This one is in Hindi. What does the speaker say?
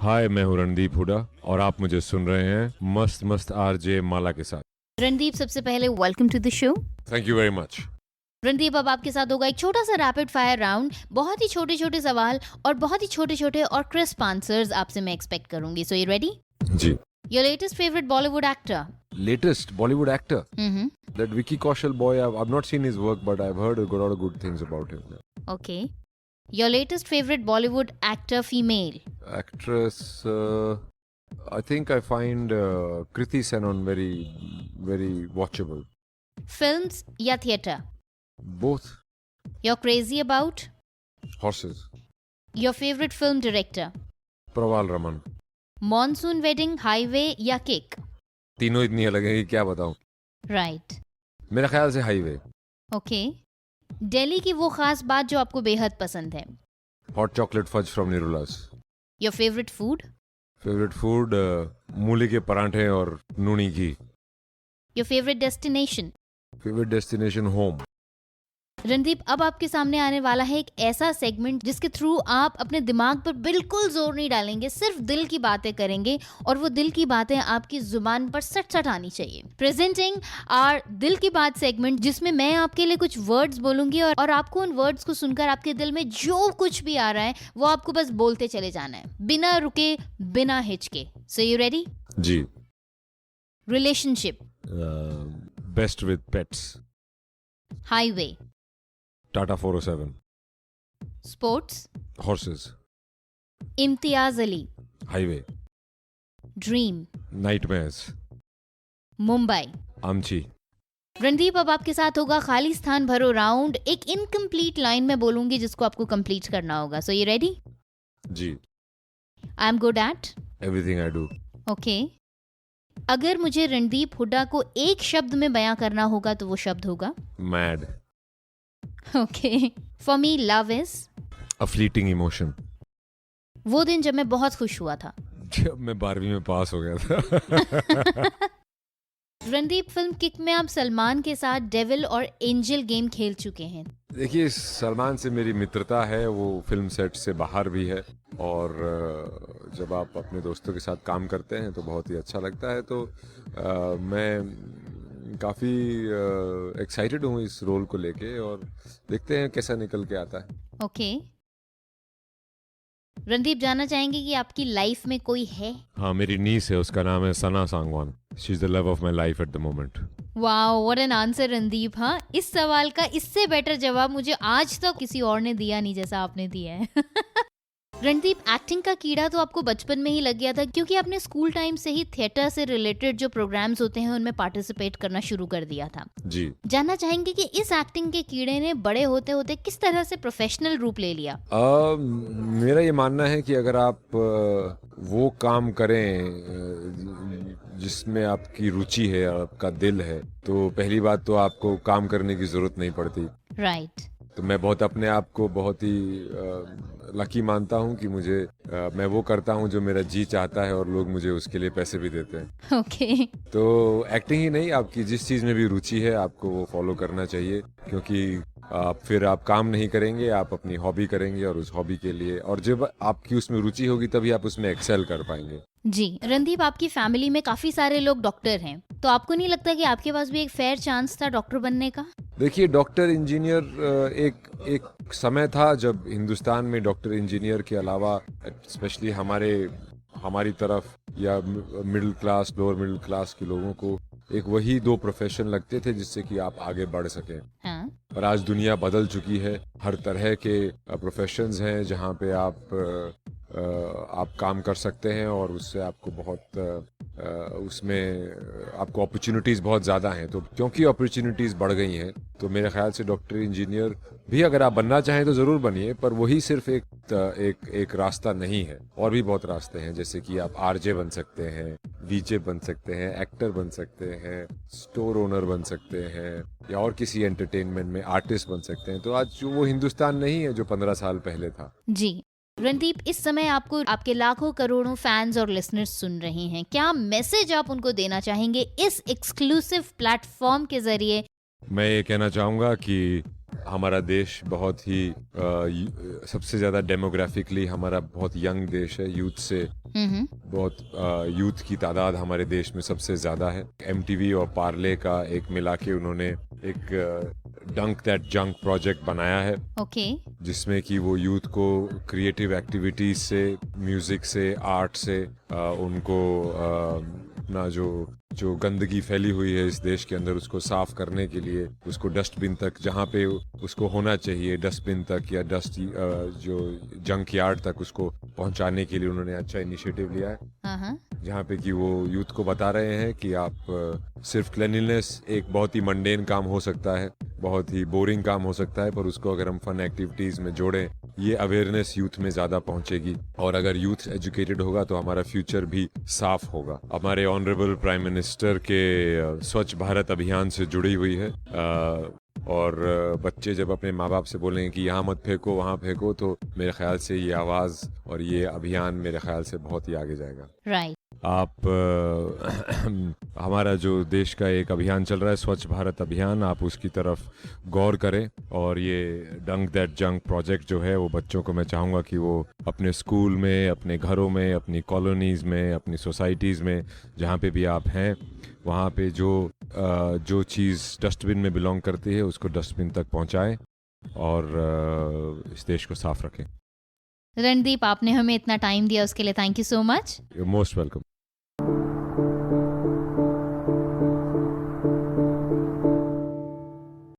हाय, मैं हूँ रणदीप हुडा और आप मुझे सुन रहे हैं मस्त मस्त आरजे माला के साथ। रणदीप, सबसे पहले welcome to the show. Thank you very much. Randeep, अब आपके साथ होगा एक छोटा सा रैपिड फायर राउंड। बहुत ही छोटे छोटे सवाल और बहुत ही छोटे छोटे और क्रिस्प आंसर्स आपसे मैं एक्सपेक्ट करूंगी। So you ready? जी। Your latest favourite Bollywood actor? Latest Bollywood actor, hmm. that Vicky Kaushal boy. I've not seen his work, but I've heard a lot of good things about him. Okay. Your latest favourite Bollywood actor female? Actress, I think I find Kriti Senon very watchable. Films या theatre? Both. Your crazy about? Horses. Your favourite film director? Pravaal Raman. Monsoon Wedding, Highway या किक? तीनों इतनी अलग है कि क्या बताऊं। राइट। मेरा ख्याल से हाईवे। ओके। दिल्ली की वो खास बात जो आपको बेहद पसंद है? Hot chocolate fudge from Nirula's. Your favourite food? Favourite food, मूली के पराठे और नूनी घी। Your favourite destination? Favourite destination home. Randeep, अब आपके सामने आने वाला है एक ऐसा सेगमेंट जिसके थ्रू आप अपने दिमाग पर बिल्कुल जोर नहीं डालेंगे, सिर्फ दिल की बातें करेंगे और वो दिल की बातें आपकी जुबान पर सट सट आनी चाहिए। प्रेजेंटिंग आर दिल की बात सेगमेंट, जिसमें मैं आपके लिए कुछ वर्ड्स बोलूंगी और आपको उन वर्ड्स को सुनकर आपके दिल में जो कुछ भी आ रहा है वो आपको बस बोलते चले जाना है, बिना रुके, बिना हिचके। So you ready? जी। Relationship? Best with pets. Highway? Tata 407। Sports? Horses. Imtiaz Ali? Highway. Dream? Nightmares. Mumbai? आमची। रणदीप, अब आपके साथ होगा खाली स्थान भरो राउंड। एक इनकम्प्लीट लाइन में बोलूंगी जिसको आपको कंप्लीट करना होगा। So you ready? जी। I am good at? Everything I do. Okay. अगर मुझे रणदीप हुड्डा को एक शब्द में बयां करना होगा तो वो शब्द होगा? Mad. Okay. For me love is? A fleeting emotion. वो दिन जब मैं बहुत खुश हुआ था? जब मैं 12वीं में पास हो गया था। रणदीप, फिल्म किक में आप सलमान के साथ डेविल और एंजल गेम खेल चुके हैं। देखिए, सलमान से मेरी मित्रता है, वो फिल्म सेट से बाहर भी है और जब आप अपने दोस्तों के साथ काम करते हैं तो बहुत ही अच्छा लगता है। तो मैं काफ़ी एक्साइटेड हूँ इस रोल को लेके और देखते हैं कैसा निकल के आता है। ओके। रणदीप, जानना चाहेंगे कि आपकी लाइफ में कोई है? हाँ, मेरी नीस है, उसका नाम है Sana Sangwan. She is the love of my life at the moment. Wow, what an answer Randeep. हाँ, इस सवाल का इससे बेटर जवाब मुझे आज तक किसी और ने दिया नहीं जैसा आपने दिया है। रणदीप, एक्टिंग का कीड़ा तो आपको बचपन में ही लग गया था, क्योंकि आपने स्कूल टाइम से ही थिएटर से रिलेटेड जो प्रोग्राम्स होते हैं उनमें पार्टिसिपेट करना शुरू कर दिया था। जी। जानना चाहेंगे कि इस एक्टिंग के कीड़े ने बड़े होते होते किस तरह से प्रोफेशनल रूप ले लिया? मेरा ये मानना है कि अगर आप वो काम करें जिसमें आपकी रुचि है, आपका दिल है, तो पहली बात तो आपको काम करने की ज़रूरत नहीं पड़ती। राइट। तो मैं बहुत अपने आप को बहुत ही लकी मानता हूँ कि मैं वो करता हूँ जो मेरा जी चाहता है और लोग मुझे उसके लिए पैसे भी देते हैं। ओके। तो एक्टिंग ही नहीं, आपकी जिस चीज़ में भी रुचि है आपको वो फॉलो करना चाहिए, क्योंकि फिर आप काम नहीं करेंगे, आप अपनी हॉबी करेंगे और उस हॉबी के लिए, और जब आपकी उसमें रुचि होगी तभी आप उसमें एक्सेल कर पाएंगे। जी रणदीप, आपकी फैमिली में काफी सारे लोग डॉक्टर हैं, तो आपको नहीं लगता कि आपके पास भी एक फेयर चांस था डॉक्टर बनने का? देखिए, डॉक्टर इंजीनियर एक समय था जब हिंदुस्तान में डॉक्टर इंजीनियर के अलावा स्पेशली हमारी तरफ या middle class, lower middle class के लोगों को एक वही दो प्रोफेशन लगते थे जिससे कि आप आगे बढ़ सकें। हाँ। और आज दुनिया बदल चुकी है, हर तरह के प्रोफेशंस हैं जहाँ पे आप काम कर सकते हैं और उससे आपको उसमें आपको अपॉर्चुनिटीज़ बहुत ज़्यादा हैं। तो क्योंकि अपॉर्चुनिटीज़ बढ़ गई हैं तो मेरे ख्याल से डॉक्टर इंजीनियर भी अगर आप बनना चाहें तो ज़रूर बनिए, पर वही सिर्फ एक रास्ता नहीं है, और भी बहुत रास्ते हैं, जैसे कि आप आरजे बन सकते हैं, वीजे बन सकते हैं, एक्टर बन सकते हैं, स्टोर ओनर बन सकते हैं, या और किसी एंटरटेनमेंट में आर्टिस्ट बन सकते हैं। तो आज वो हिंदुस्तान नहीं है जो 15 साल पहले था। जी रणदीप, इस समय आपको आपके लाखों करोड़ों फैंस और लिसनर्स सुन रहे हैं, क्या मैसेज आप उनको देना चाहेंगे इस एक्सक्लूसिव प्लेटफॉर्म के जरिए? मैं ये कहना चाहूँगा कि हमारा देश बहुत ही सबसे ज़्यादा डेमोग्राफिकली हमारा बहुत यंग देश है, यूथ से बहुत यूथ की तादाद हमारे देश में सबसे ज़्यादा है। MTV और पार्ले का एक मिला के उन्होंने एक डंक दैट जंक प्रोजेक्ट बनाया है, ओके। जिसमें कि वो यूथ को क्रिएटिव एक्टिविटीज से, म्यूजिक से, आर्ट से उनको अपना जो गंदगी फैली हुई है इस देश के अंदर उसको साफ करने के लिए, उसको डस्टबिन तक, जहाँ पे उसको होना चाहिए डस्टबिन तक या जो जंक यार्ड तक, उसको पहुंचाने के लिए उन्होंने अच्छा इनिशिएटिव लिया है। जहाँ पे कि वो यूथ को बता रहे हैं कि आप सिर्फ क्लीनलीनेस एक बहुत ही मंडेन काम हो सकता है, बहुत ही बोरिंग काम हो सकता है, पर उसको अगर हम फन एक्टिविटीज में जोड़ें, ये अवेयरनेस यूथ में ज़्यादा पहुंचेगी, और अगर यूथ एजुकेटेड होगा तो हमारा फ्यूचर भी साफ होगा। हमारे ऑनरेबल प्राइम मिनिस्टर के स्वच्छ भारत अभियान से जुड़ी हुई है, और बच्चे जब अपने माँ बाप से बोलेंगे कि यहाँ मत फेंको वहाँ फेंको, तो मेरे ख्याल से ये आवाज़ और ये अभियान मेरे ख्याल से बहुत ही आगे जाएगा। राइट। आप हमारा जो देश का एक अभियान चल रहा है स्वच्छ भारत अभियान, आप उसकी तरफ गौर करें, और ये डंक दैट जंक प्रोजेक्ट जो है वो बच्चों को मैं चाहूँगा कि वो अपने स्कूल में, अपने घरों में, अपनी कॉलोनीज़ में, अपनी सोसाइटीज़ में, जहाँ पे भी आप हैं, वहाँ पे जो चीज़ डस्टबिन में बिलोंग करती है उसको डस्टबिन तक पहुँचाएं और इस देश को साफ रखें। रणदीप, आपने हमें इतना टाइम दिया उसके लिए thank you so much. You most welcome.